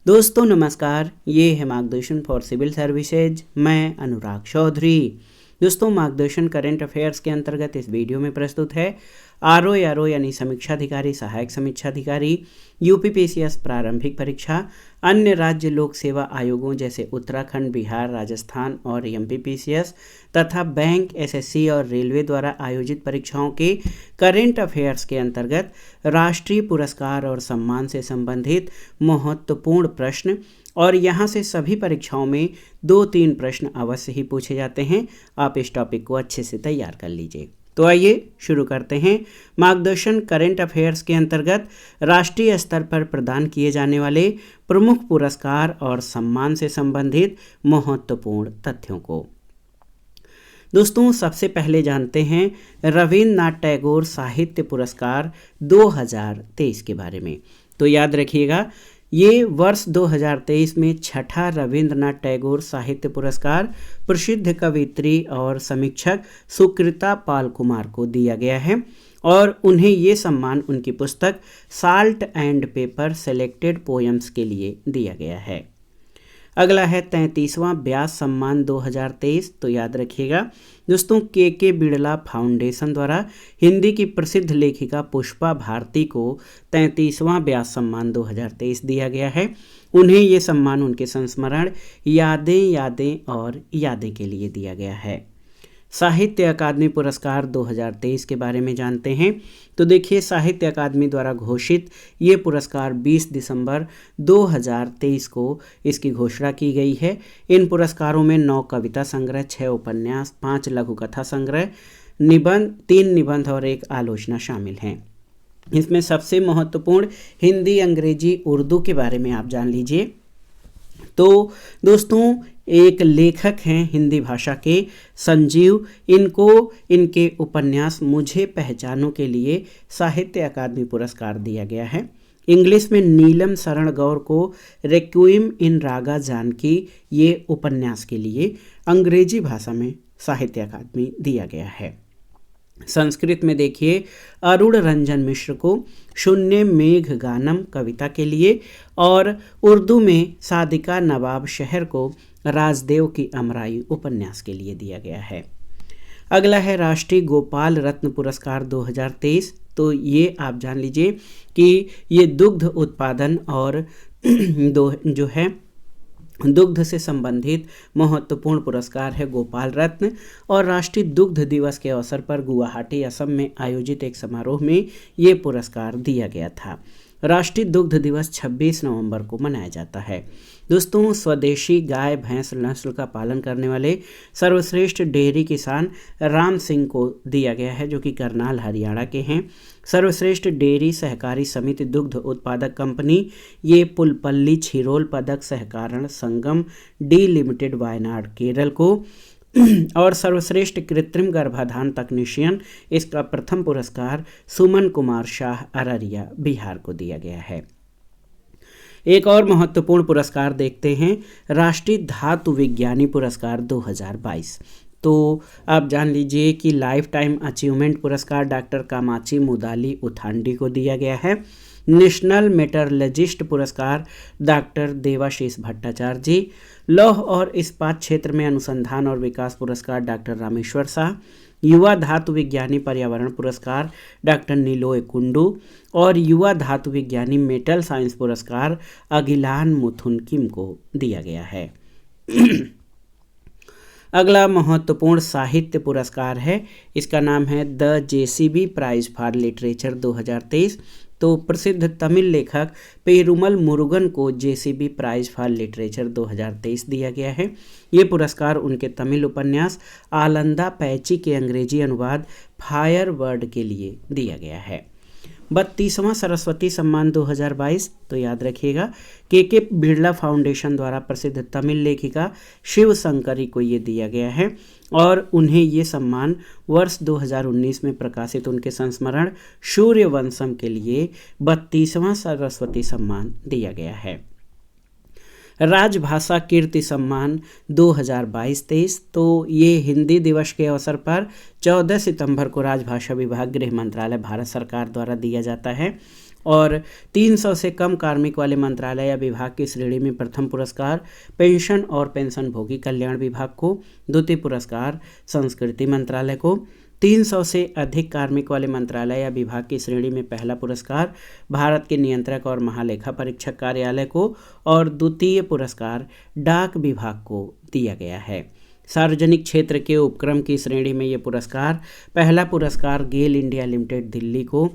दोस्तों नमस्कार, ये है मार्गदर्शन फॉर सिविल सर्विसेज। मैं अनुराग चौधरी। दोस्तों, मार्गदर्शन करंट अफेयर्स के अंतर्गत इस वीडियो में प्रस्तुत है आरओ यानी समीक्षाधिकारी, सहायक समीक्षाधिकारी, यूपीपीसीएस प्रारंभिक परीक्षा, अन्य राज्य लोक सेवा आयोगों जैसे उत्तराखंड, बिहार, राजस्थान और एमपीपीसीएस तथा बैंक, एसएससी और रेलवे द्वारा आयोजित परीक्षाओं के करंट अफेयर्स के अंतर्गत राष्ट्रीय पुरस्कार और सम्मान से संबंधित महत्वपूर्ण प्रश्न। और यहाँ से सभी परीक्षाओं में 2-3 प्रश्न अवश्य ही पूछे जाते हैं। आप इस टॉपिक को अच्छे से तैयार कर लीजिए। तो आइए शुरू करते हैं। मार्गदर्शन करंट अफेयर्स के अंतर्गत राष्ट्रीय स्तर पर प्रदान किए जाने वाले प्रमुख पुरस्कार और सम्मान से संबंधित महत्वपूर्ण तथ्यों को। दोस्तों, सबसे पहले जानते हैं रविन्द्रनाथ टैगोर साहित्य पुरस्कार 2023 के बारे में। तो याद रखिएगा, ये वर्ष 2023 में छठा रविन्द्रनाथ टैगोर साहित्य पुरस्कार प्रसिद्ध कवयित्री और समीक्षक सुकृता पाल कुमार को दिया गया है और उन्हें ये सम्मान उनकी पुस्तक salt and paper selected poems के लिए दिया गया है। अगला है 33वां व्यास सम्मान 2023। तो याद रखिएगा दोस्तों, के बिड़ला फाउंडेशन द्वारा हिंदी की प्रसिद्ध लेखिका पुष्पा भारती को 33वां व्यास सम्मान 2023 दिया गया है। उन्हें ये सम्मान उनके संस्मरण यादें और यादें के लिए दिया गया है। साहित्य अकादमी पुरस्कार 2023 के बारे में जानते हैं। तो देखिए, साहित्य अकादमी द्वारा घोषित ये पुरस्कार 20 दिसंबर 2023 को इसकी घोषणा की गई है। इन पुरस्कारों में 9 कविता संग्रह, 6 उपन्यास, 5 लघु कथा संग्रह, निबंध, 3 निबंध और 1 आलोचना शामिल हैं। इसमें सबसे महत्वपूर्ण हिंदी, अंग्रेजी, उर्दू के बारे में आप जान लीजिए। तो दोस्तों, एक लेखक हैं हिंदी भाषा के संजीव, इनको इनके उपन्यास मुझे पहचानो के लिए साहित्य अकादमी पुरस्कार दिया गया है। इंग्लिश में नीलम शरण गौर को रेक्विएम इन रागा जानकी ये उपन्यास के लिए अंग्रेजी भाषा में साहित्य अकादमी दिया गया है। संस्कृत में देखिए, अरुण रंजन मिश्र को शून्य मेघ गानम कविता के लिए और उर्दू में सादिका नवाब शहर को राजदेव की अमराई उपन्यास के लिए दिया गया है। अगला है राष्ट्रीय गोपाल रत्न पुरस्कार 2023। तो ये आप जान लीजिए कि ये दुग्ध उत्पादन और जो है दुग्ध से संबंधित महत्वपूर्ण पुरस्कार है गोपाल रत्न। और राष्ट्रीय दुग्ध दिवस के अवसर पर गुवाहाटी, असम में आयोजित एक समारोह में ये पुरस्कार दिया गया था। राष्ट्रीय दुग्ध दिवस 26 नवंबर को मनाया जाता है। दोस्तों, स्वदेशी गाय भैंस नस्ल का पालन करने वाले सर्वश्रेष्ठ डेयरी किसान राम सिंह को दिया गया है, जो कि करनाल हरियाणा के हैं। सर्वश्रेष्ठ डेयरी सहकारी समिति दुग्ध उत्पादक कंपनी ये पुलपल्ली छिरोल पदक सहकारण संगम डी लिमिटेड वायनाड केरल को। और सर्वश्रेष्ठ कृत्रिम गर्भाधान तकनीशियन इसका प्रथम पुरस्कार सुमन कुमार शाह अररिया बिहार को दिया गया है। एक और महत्वपूर्ण पुरस्कार देखते हैं, राष्ट्रीय धातु विज्ञानी पुरस्कार 2022। तो आप जान लीजिए कि लाइफ टाइम अचीवमेंट पुरस्कार डॉक्टर कामाची मुदाली उथांडी को दिया गया है। नेशनल मेटलर्जिस्ट पुरस्कार डॉक्टर देवाशीष भट्टाचार्य जी। लौह और इस्पात क्षेत्र में अनुसंधान और विकास पुरस्कार डॉक्टर रामेश्वर शाह। युवा धातु विज्ञानी पर्यावरण पुरस्कार डॉक्टर नीलोय कुंडू। और युवा धातु विज्ञानी मेटल साइंस पुरस्कार अगिलान मुथुन किम को दिया गया है। अगला महत्वपूर्ण साहित्य पुरस्कार है, इसका नाम है the JCB prize for literature 2023। तो प्रसिद्ध तमिल लेखक पेरुमल मुरुगन को जेसीबी प्राइज फॉर लिटरेचर 2023 दिया गया है। ये पुरस्कार उनके तमिल उपन्यास आलंदा पैची के अंग्रेजी अनुवाद फायर वर्ड के लिए दिया गया है। 32वां सरस्वती सम्मान 2022। तो याद रखिएगा, के बिड़ला फाउंडेशन द्वारा प्रसिद्ध तमिल लेखिका शिव शंकरी को ये दिया गया है और उन्हें ये सम्मान वर्ष 2019 में प्रकाशित उनके संस्मरण सूर्यवंशम के लिए 32वां सरस्वती सम्मान दिया गया है। राजभाषा कीर्ति सम्मान 2022-23। तो ये हिंदी दिवस के अवसर पर 14 सितंबर को राजभाषा विभाग, गृह मंत्रालय, भारत सरकार द्वारा दिया जाता है। और 300 से कम कार्मिक वाले मंत्रालय या विभाग की श्रेणी में प्रथम पुरस्कार पेंशन और पेंशनभोगी कल्याण विभाग को, द्वितीय पुरस्कार संस्कृति मंत्रालय को, 300 से अधिक कार्मिक वाले मंत्रालय या विभाग की श्रेणी में पहला पुरस्कार भारत के नियंत्रक और महालेखा परीक्षक कार्यालय को और द्वितीय पुरस्कार डाक विभाग को दिया गया है। सार्वजनिक क्षेत्र के उपक्रम की श्रेणी में ये पुरस्कार, पहला पुरस्कार गेल इंडिया लिमिटेड दिल्ली को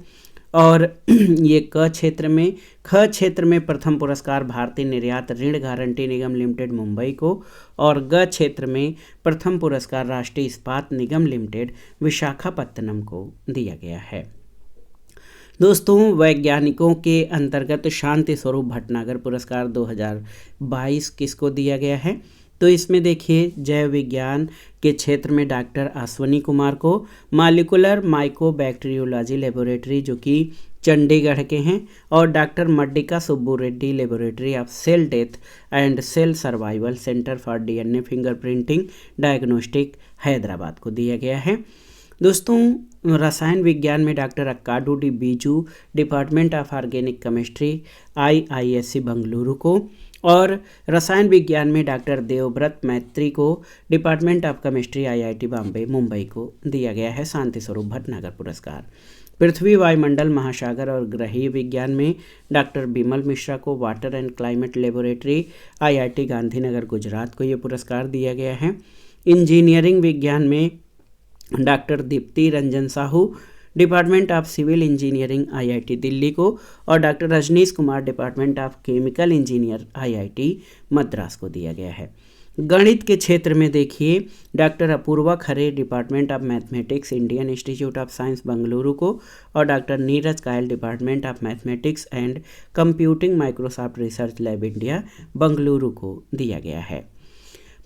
और ये ख क्षेत्र में प्रथम पुरस्कार भारतीय निर्यात ऋण गारंटी निगम लिमिटेड मुंबई को और ग क्षेत्र में प्रथम पुरस्कार राष्ट्रीय इस्पात निगम लिमिटेड विशाखापत्तनम को दिया गया है। दोस्तों, वैज्ञानिकों के अंतर्गत शांति स्वरूप भटनागर पुरस्कार 2022 किसको दिया गया है? तो इसमें देखिए, जैव विज्ञान के क्षेत्र में डॉक्टर अश्वनी कुमार को, मॉलिक्यूलर माइक्रोबैक्टीरियोलॉजी लेबोरेटरी जो कि चंडीगढ़ के हैं, और doctor Maddika Subbu Reddy laboratory of cell death and cell survival centre for DNA fingerprinting diagnostic Hyderabad को दिया गया है। दोस्तों, रसायन विज्ञान में doctor Akkadu D Biju department of organic chemistry IISc Bengaluru को और रसायन विज्ञान में डॉक्टर देवव्रत मैत्री को department of chemistry IIT Bombay Mumbai को दिया गया है शांति स्वरूप भटनागर पुरस्कार। पृथ्वी, वायुमंडल, महासागर और ग्रहीय विज्ञान में डॉक्टर बिमल मिश्रा को water and climate laboratory IIT Gandhinagar Gujarat को ये पुरस्कार दिया गया है। इंजीनियरिंग विज्ञान में doctor Dipti Ranjan Sahu department of civil engineering IIT Delhi को और doctor Rajnish Kumar department of chemical engineer IIT Madras को दिया गया है। गणित के क्षेत्र में देखिए, doctor Apurva Khare department of mathematics Indian institute of science Bengaluru को और doctor Neeraj Kayal department of mathematics and computing Microsoft research lab India Bengaluru को दिया गया है।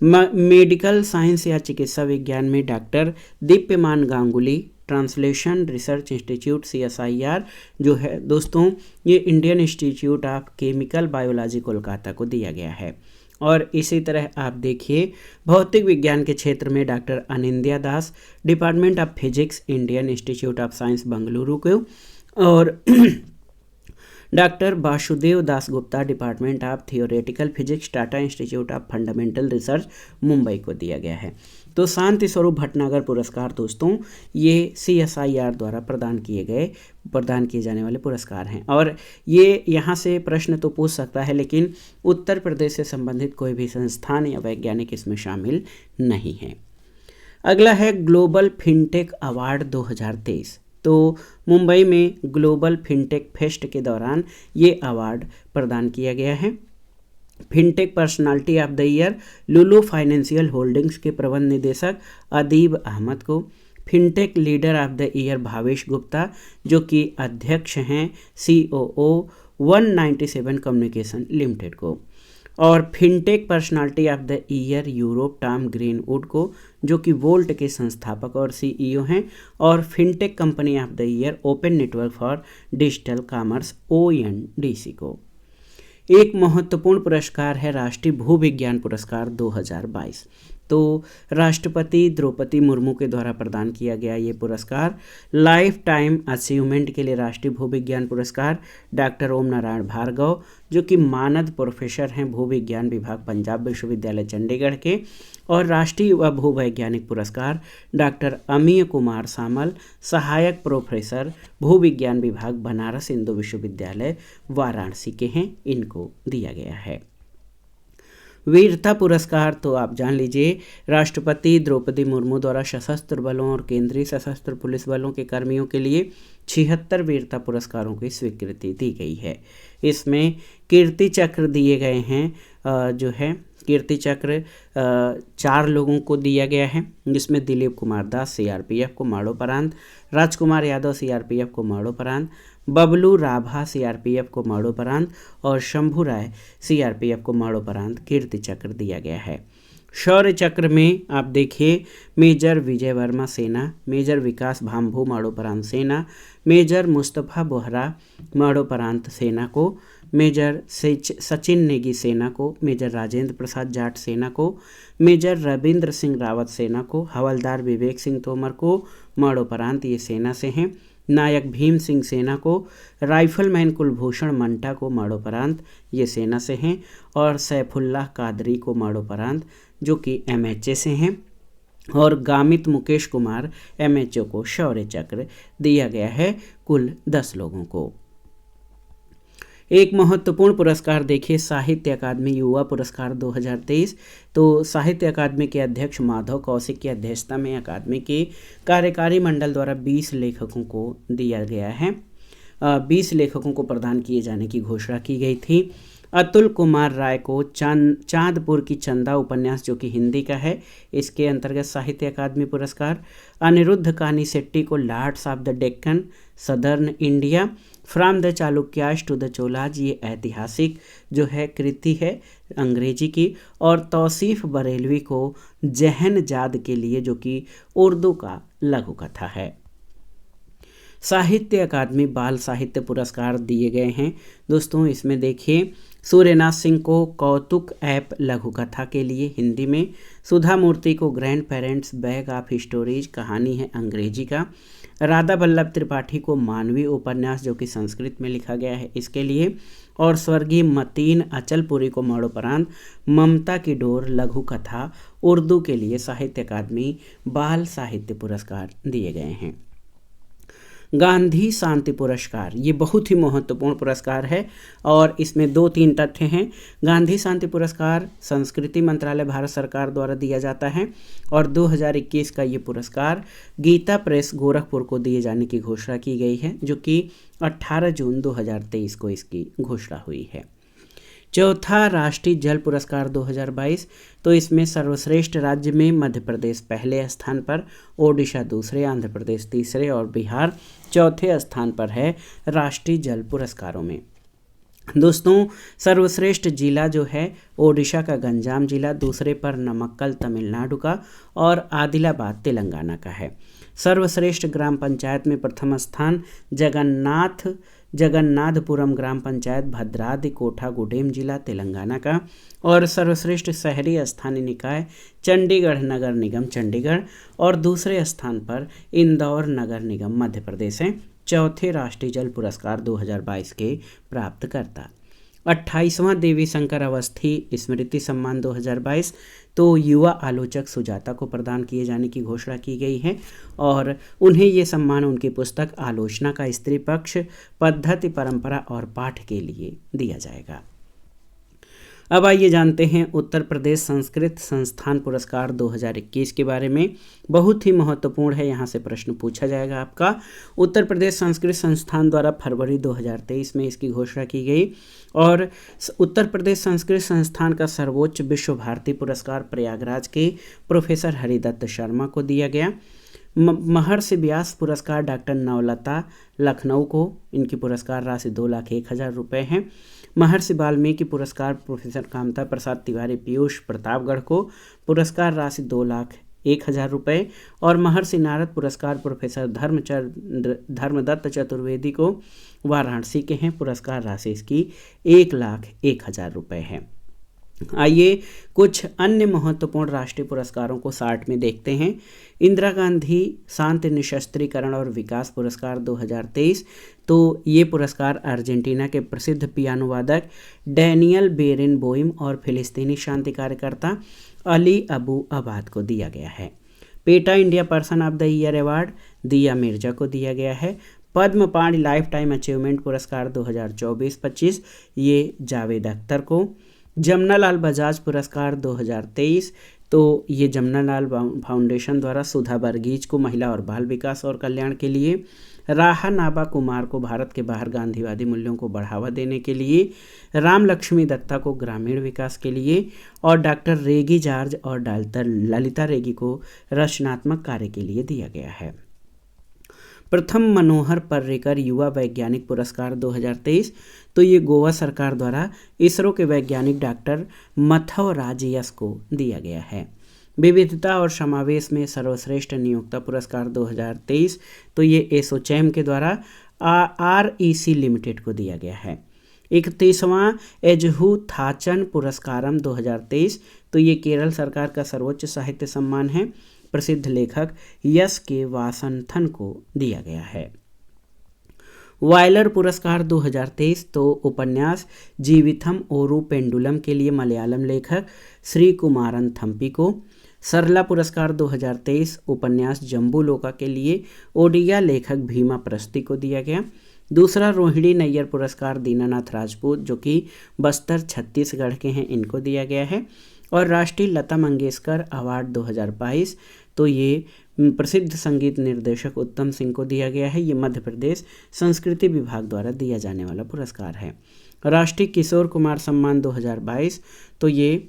मेडिकल साइंस या चिकित्सा विज्ञान में doctor Dipyaman Ganguly translation research institute CSIR जो है दोस्तों, ये Indian institute of chemical biology Kolkata को दिया गया है। और इसी तरह आप देखिए, भौतिक विज्ञान के क्षेत्र में doctor Anindya Das department of physics Indian institute of science Bengaluru को और doctor Vasudev Das Gupta department of theoretical physics Tata institute of fundamental research Mumbai को दिया गया है। तो शांति स्वरूप भटनागर पुरस्कार दोस्तों, ये CSIR द्वारा प्रदान किए जाने वाले पुरस्कार हैं। और ये यहाँ से प्रश्न तो पूछ सकता है, लेकिन उत्तर प्रदेश से संबंधित कोई भी संस्थान या वैज्ञानिक इसमें शामिल नहीं है। अगला है ग्लोबल फिनटेक अवार्ड 2023। तो मुंबई में ग्लोबल फिनटेक फेस्ट के दौरान ये अवार्ड प्रदान किया गया है। Fintech personality of the year Lulu financial holdings के प्रबंध निदेशक अदीब अहमद को, fintech leader of the year Bhavesh Gupta जो कि अध्यक्ष हैं COO 197 कम्युनिकेशन लिमिटेड को, और fintech personality of the year Europe Tom greenwood को जो कि वोल्ट के संस्थापक और CEO हैं, और fintech company of the year open network for digital commerce ONDC को। एक महत्वपूर्ण पुरस्कार है राष्ट्रीय भूविज्ञान पुरस्कार 2022। तो राष्ट्रपति द्रौपदी मुर्मू के द्वारा प्रदान किया गया ये पुरस्कार लाइफ टाइम अचीवमेंट के लिए राष्ट्रीय भूविज्ञान पुरस्कार डॉक्टर ओम नारायण भार्गव जो कि मानद प्रोफेसर हैं भूविज्ञान विभाग पंजाब विश्वविद्यालय चंडीगढ़ के, और राष्ट्रीय व भूवैज्ञानिक पुरस्कार डॉक्टर अमीय कुमार सामल सहायक प्रोफेसर भूविज्ञान विभाग बनारस हिंदू विश्वविद्यालय वाराणसी के हैं, इनको दिया गया है। वीरता पुरस्कार तो आप जान लीजिए, राष्ट्रपति द्रौपदी मुर्मू द्वारा सशस्त्र बलों और केंद्रीय सशस्त्र पुलिस बलों के कर्मियों के लिए 76 वीरता पुरस्कारों की स्वीकृति दी गई है। इसमें कीर्ति चक्र दिए गए हैं, जो है कीर्ति चक्र 4 लोगों को दिया गया है, जिसमें दिलीप कुमार दास CRPF को मरणोपरांत, राजकुमार यादव CRPF को मरणोपरांत, बबलू राभा CRPF को मरणोपरांत और शंभू राय CRPF को मरणोपरांत कीर्ति चक्र दिया गया है। शौर्य चक्र में आप देखिए मेजर विजय वर्मा सेना, मेजर विकास भाम्भू मरणोपरांत सेना, मेजर मुस्तफ़ा बोहरा मरणोपरांत सेना को, मेजर सचिन नेगी सेना को, मेजर राजेंद्र प्रसाद जाट सेना को, मेजर रविंद्र सिंह रावत सेना को, हवलदार विवेक सिंह तोमर को मरणोपरांत ये सेना से हैं, नायक भीम सिंह सेना को, राइफलमैन कुलभूषण मंटा को मरणोपरांत, ये सेना से हैं, और सैफुल्लाह कादरी को मरणोपरांत जो कि MHA से हैं, और गामित मुकेश कुमार MHO को शौर्य चक्र दिया गया है, कुल 10 लोगों को। एक महत्वपूर्ण पुरस्कार देखिए, साहित्य अकादमी युवा पुरस्कार 2023। तो साहित्य अकादमी के अध्यक्ष माधव कौशिक की अध्यक्षता में अकादमी के कार्यकारी मंडल द्वारा 20 लेखकों को दिया गया है। 20 लेखकों को प्रदान किए जाने की घोषणा की गई थी। अतुल कुमार राय को चांदपुर की चंदा उपन्यास जो कि हिंदी का है, इसके अंतर्गत साहित्य अकादमी पुरस्कार। अनिरुद्ध कानीसेट्टी को lords of the Deccan southern India from the Chalukyas to the Cholas, ये ऐतिहासिक जो है कृति है अंग्रेजी की। और तौसीफ बरेलवी को जहन जाद के लिए जो कि उर्दू का लघु कथा है। साहित्य अकादमी बाल साहित्य पुरस्कार दिए गए हैं दोस्तों। इसमें देखिए, सूर्यनाथ सिंह को कौतुक ऐप लघु कथा के लिए हिंदी में, सुधा मूर्ति को grand parents bag of stories कहानी है अंग्रेजी का, राधा बल्लभ त्रिपाठी को मानवीय उपन्यास जो कि संस्कृत में लिखा गया है इसके लिए, और स्वर्गीय मतीन अचलपुरी को मरणोपरांत ममता की डोर लघु कथा उर्दू के लिए साहित्य अकादमी बाल साहित्य पुरस्कार दिए गए हैं। गांधी शांति पुरस्कार, ये बहुत ही महत्वपूर्ण पुरस्कार है और इसमें 2-3 तथ्य हैं। गांधी शांति पुरस्कार संस्कृति मंत्रालय भारत सरकार द्वारा दिया जाता है और 2021 का ये पुरस्कार गीता प्रेस गोरखपुर को दिए जाने की घोषणा की गई है, जो कि 18 जून 2023 को इसकी घोषणा हुई है। चौथा राष्ट्रीय जल पुरस्कार 2022, तो इसमें सर्वश्रेष्ठ राज्य में मध्य प्रदेश पहले स्थान पर, ओडिशा दूसरे, आंध्र प्रदेश तीसरे और बिहार चौथे स्थान पर है राष्ट्रीय जल पुरस्कारों में। दोस्तों, सर्वश्रेष्ठ जिला जो है ओडिशा का गंजाम जिला, दूसरे पर नमक्कल तमिलनाडु का और आदिलाबाद तेलंगाना का है। सर्वश्रेष्ठ ग्राम पंचायत में प्रथम स्थान जगन्नाथपुरम ग्राम पंचायत भद्राद्रि कोठागुडेम जिला तेलंगाना का, और सर्वश्रेष्ठ शहरी स्थानीय निकाय चंडीगढ़ नगर निगम चंडीगढ़, और दूसरे स्थान पर इंदौर नगर निगम मध्य प्रदेश हैं। चौथे राष्ट्रीय जल पुरस्कार 2022 के प्राप्तकर्ता। 28वां देवी शंकर अवस्थी स्मृति सम्मान 2022, तो युवा आलोचक सुजाता को प्रदान किए जाने की घोषणा की गई है और उन्हें ये सम्मान उनकी पुस्तक आलोचना का स्त्री पक्ष, पद्धति, परंपरा और पाठ के लिए दिया जाएगा। अब आइए जानते हैं उत्तर प्रदेश संस्कृत संस्थान पुरस्कार 2021 के बारे में। बहुत ही महत्वपूर्ण है, यहाँ से प्रश्न पूछा जाएगा आपका। उत्तर प्रदेश संस्कृत संस्थान द्वारा फरवरी 2023 में इसकी घोषणा की गई और उत्तर प्रदेश संस्कृत संस्थान का सर्वोच्च विश्व भारती पुरस्कार प्रयागराज के प्रोफेसर हरिदत्त शर्मा को दिया गया। महर्षि व्यास पुरस्कार डॉक्टर नवलता लखनऊ को, इनकी पुरस्कार राशि 2,01,000 रुपये हैं। महर्षि वाल्मीकि पुरस्कार प्रोफेसर कामता प्रसाद तिवारी पीयूष प्रतापगढ़ को, पुरस्कार राशि 2,01,000 रुपये। और महर्षि नारद पुरस्कार प्रोफेसर धर्मदत्त चतुर्वेदी को, वाराणसी के हैं, पुरस्कार राशि इसकी 1,01,000 रुपये है। आइए कुछ अन्य महत्वपूर्ण राष्ट्रीय पुरस्कारों को शार्ट में देखते हैं। इंदिरा गांधी शांति निशस्त्रीकरण और विकास पुरस्कार 2023, तो ये पुरस्कार अर्जेंटीना के प्रसिद्ध पियानो वादक डैनियल बेरेनबोइम और फिलिस्तीनी शांति कार्यकर्ता अली अबू अबाद को दिया गया है। PETA India person of the year award दिया मिर्जा को दिया गया है। पद्म पाणि लाइफ टाइम अचीवमेंट पुरस्कार 2024-25 ये जावेद अख्तर को। जमनालाल बजाज पुरस्कार 2023, तो ये जमनालाल फाउंडेशन द्वारा सुधा बरगीज को महिला और बाल विकास और कल्याण के लिए, राहा नाबा कुमार को भारत के बाहर गांधीवादी मूल्यों को बढ़ावा देने के लिए, राम लक्ष्मी दत्ता को ग्रामीण विकास के लिए, और डॉक्टर रेगी जॉर्ज और डॉक्टर ललिता रेगी को रचनात्मक कार्य के लिए दिया गया है। प्रथम मनोहर पर्रिकर युवा वैज्ञानिक पुरस्कार 2023, तो ये गोवा सरकार द्वारा इसरो के वैज्ञानिक डॉक्टर मथव राज यस को दिया गया है। विविधता और समावेश में सर्वश्रेष्ठ नियोक्ता पुरस्कार 2023, तो ये एसोचैम के द्वारा REC लिमिटेड को दिया गया है। 31वां एजहू थाचन पुरस्कारम 2023, तो ये केरल सरकार का सर्वोच्च साहित्य सम्मान है। प्रसिद्ध लेखक यस के वासंथन को दिया गया है। वायलर पुरस्कार 2023 तो उपन्यास जीविथम ओरू पेंडुलम के लिए मलयालम लेखक श्री कुमारन थम्पी को। सरला पुरस्कार 2023 उपन्यास जम्बूलोका के लिए ओडिया लेखक भीमा प्रस्ती को दिया गया। दूसरा रोहिणी नैयर पुरस्कार दीनानाथ राजपूत जो कि बस्तर छत्तीसगढ़ के हैं, इनको दिया गया है। और राष्ट्रीय लता मंगेशकर अवार्ड 2022 तो ये प्रसिद्ध संगीत निर्देशक उत्तम सिंह को दिया गया है। ये मध्य प्रदेश संस्कृति विभाग द्वारा दिया जाने वाला पुरस्कार है। राष्ट्रीय किशोर कुमार सम्मान 2022 तो ये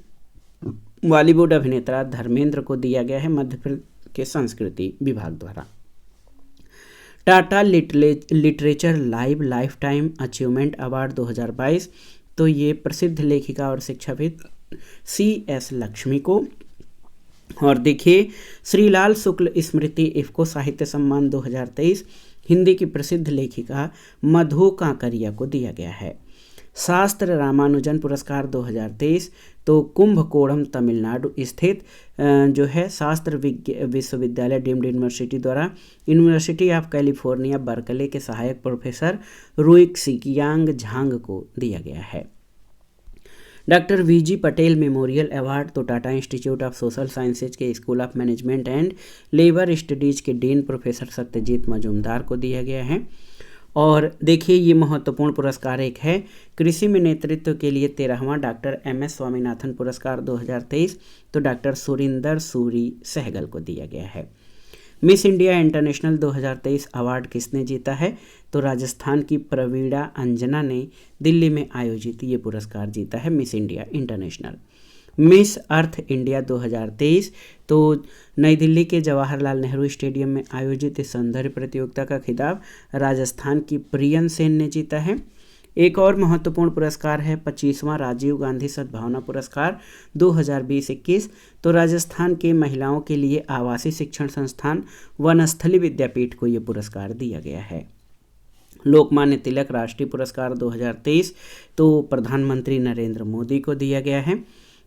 बॉलीवुड अभिनेता धर्मेंद्र को दिया गया है मध्य प्रदेश के संस्कृति विभाग द्वारा। Tata literature life time achievement award 2022 तो ये प्रसिद्ध लेखिका और शिक्षाविद CS लक्ष्मी को। और देखिए श्रीलाल शुक्ल स्मृति इफ़को साहित्य सम्मान 2023 हिंदी की प्रसिद्ध लेखिका मधु कांकरिया को दिया गया है। शास्त्र रामानुजन पुरस्कार 2023 तो कुंभकोणम तमिलनाडु स्थित जो है शास्त्र विश्वविद्यालय डीम्ड यूनिवर्सिटी द्वारा यूनिवर्सिटी ऑफ कैलिफोर्निया बर्कले के सहायक प्रोफेसर रुइक्सियांग झांग को दिया गया है। Doctor VG Patel memorial award तो Tata institute of social sciences के school of management and labour studies के डीन प्रोफेसर सत्यजीत मजूमदार को दिया गया है। और देखिए ये महत्वपूर्ण पुरस्कार एक है कृषि में नेतृत्व के लिए 13वां डॉक्टर MS स्वामीनाथन पुरस्कार 2023 तो डॉक्टर सुरिंदर सूरी सहगल को दिया गया है। मिस इंडिया इंटरनेशनल 2023 अवार्ड किसने जीता है तो राजस्थान की प्रवीणा अंजना ने दिल्ली में आयोजित ये पुरस्कार जीता है miss India international. Miss Earth India 2023 तो नई दिल्ली के जवाहरलाल नेहरू स्टेडियम में आयोजित इस सौंदर्य प्रतियोगिता का खिताब राजस्थान की प्रियन सेन ने जीता है। एक और महत्वपूर्ण पुरस्कार है 25वां राजीव गांधी सद्भावना पुरस्कार 2020-21 तो राजस्थान के महिलाओं के लिए आवासीय शिक्षण संस्थान वनस्थली विद्यापीठ को ये पुरस्कार दिया गया है। लोकमान्य तिलक राष्ट्रीय पुरस्कार 2023 तो प्रधानमंत्री नरेंद्र मोदी को दिया गया है।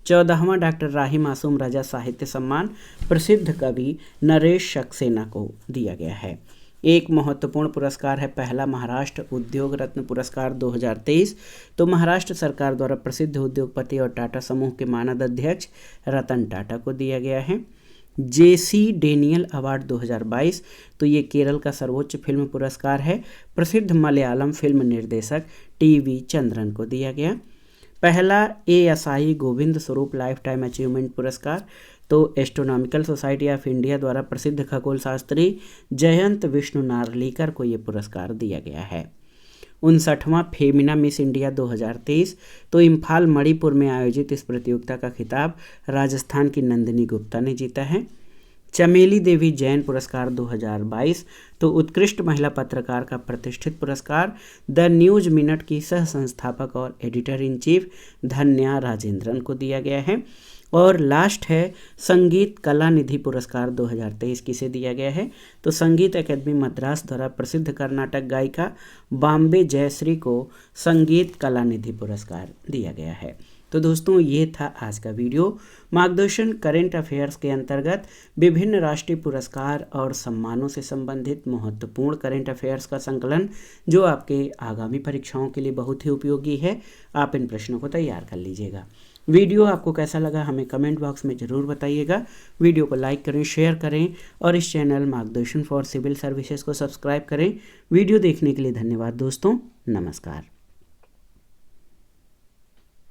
14वां डॉक्टर राही मासूम राजा साहित्य सम्मान प्रसिद्ध कवि नरेश सक्सेना को दिया गया है। एक महत्वपूर्ण पुरस्कार है पहला महाराष्ट्र उद्योग रत्न पुरस्कार 2023 तो महाराष्ट्र सरकार द्वारा प्रसिद्ध उद्योगपति और टाटा समूह के मानद अध्यक्ष रतन टाटा को दिया गया है। JC डेनियल अवार्ड 2022 तो ये केरल का सर्वोच्च फिल्म पुरस्कार है प्रसिद्ध मलयालम फिल्म निर्देशक TV चंद्रन को दिया गया। पहला ASI Govind Swarup life time achievement पुरस्कार तो एस्ट्रोनॉमिकल सोसाइटी ऑफ इंडिया द्वारा प्रसिद्ध खगोल शास्त्री जयंत विष्णु नार्लिकर को ये पुरस्कार दिया गया है। 59वां फेमिना मिस इंडिया 2023 तो इम्फाल मणिपुर में आयोजित इस प्रतियोगिता का खिताब राजस्थान की नंदिनी गुप्ता ने जीता है। चमेली देवी जैन पुरस्कार 2022 तो उत्कृष्ट महिला पत्रकार का प्रतिष्ठित पुरस्कार द न्यूज मिनट की सह संस्थापक और एडिटर इन चीफ धन्या राजेंद्रन को दिया गया है। और लास्ट है संगीत कला निधि पुरस्कार 2023 किसे दिया गया है तो संगीत अकादमी मद्रास द्वारा प्रसिद्ध कर्नाटक गायिका बॉम्बे जयश्री को संगीत कला निधि पुरस्कार दिया गया है। तो दोस्तों ये था आज का वीडियो मार्गदर्शन करेंट अफेयर्स के अंतर्गत विभिन्न राष्ट्रीय पुरस्कार और सम्मानों से संबंधित महत्वपूर्ण करेंट अफेयर्स का संकलन जो आपके आगामी परीक्षाओं के लिए बहुत ही उपयोगी है। आप इन प्रश्नों को तैयार कर लीजिएगा। वीडियो आपको कैसा लगा हमें कमेंट बॉक्स में ज़रूर बताइएगा। वीडियो को लाइक करें, शेयर करें और इस चैनल मार्गदर्शन फॉर सिविल सर्विसेज को सब्सक्राइब करें। वीडियो देखने के लिए धन्यवाद दोस्तों, नमस्कार।